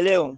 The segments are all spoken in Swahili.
Maendeleo.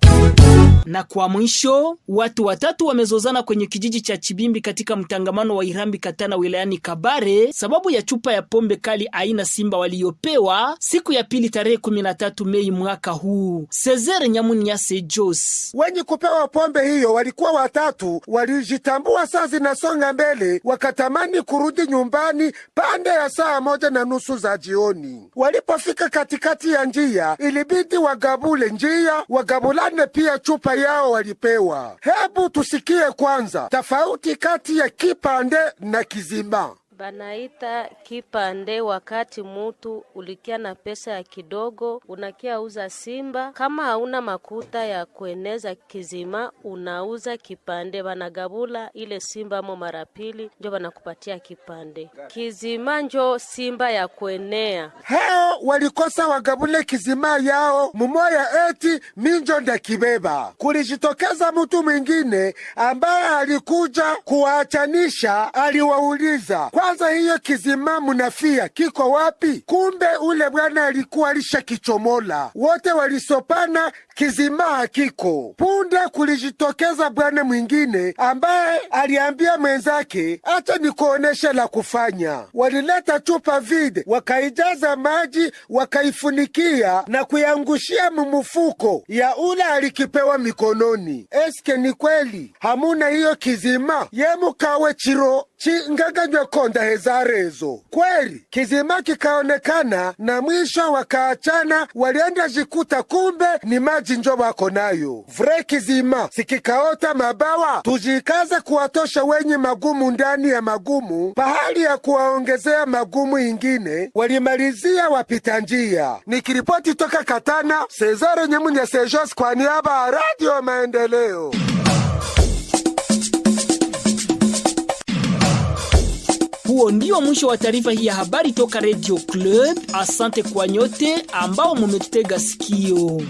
Na kwa mwisho, watu watatu wamezozana kwenye kijiji cha Chibimbi katika mtangamano wa Irambi Katana wilayani Kabare sababu ya chupa ya pombe kali aina Simba waliopewa siku ya pili tarehe 13 Mei mwaka huu. Cesar Nyamuniase Jos. Wenye kupewa pombe hiyo walikuwa watatu, walijitambua saa zinasonga mbele, wakatamani kurudi nyumbani pande ya 1:30 za jioni. Walipofika katikati ya njia, ilibidi wagabule njia, wagabulane pia chupa yao walipewa. Hebu tusikie kwanza tofauti kati ya kipande na kizima. Banaita kipande wakati mutu ulikia na pesa ya kidogo unakia uza Simba. Kama hauna makuta ya kueneza kizima unauza kipande, banagabula ile Simba mo mara pili njo banakupatia kipande. Kizima njo Simba ya kuenea. Heo walikosa wagabule kizima yao, mumoya eti minjo nda kibeba. Kulijitokeza mtu mwingine ambaye alikuja kuwaachanisha, aliwauliza, kwanza hiyo kizima munafia kiko wapi? Kumbe ule bwana alikuwa alisha kichomola. Wote walisopana, kizima hakiko. Punde kulijitokeza bwana mwingine ambaye aliambia mwenzake, acha nikuonesha la kufanya. Walileta chupa vide, wakaijaza maji, wakaifunikia na kuyangushia mumufuko ya ule alikipewa mikononi. Eske ni kweli hamuna hiyo kizima? Yemu kawe chiro chingaganywa konda hezarezo. Kweli kizima kikaonekana na mwisho wakaachana, walienda jikuta kumbe ni maji njo wako nayo. Vre kizima sikikaota mabawa. Tujikaze kuwatosha wenye magumu ndani ya magumu, pahali ya kuwaongezea magumu ingine. Walimalizia wapita njia. Nikiripoti toka Katana, Cesar Nyamuniase Jos kwa niaba ya Radio Maendeleo. Huo ndio mwisho wa taarifa hii ya habari toka Radio Club. Asante kwa nyote ambao mumetega sikio.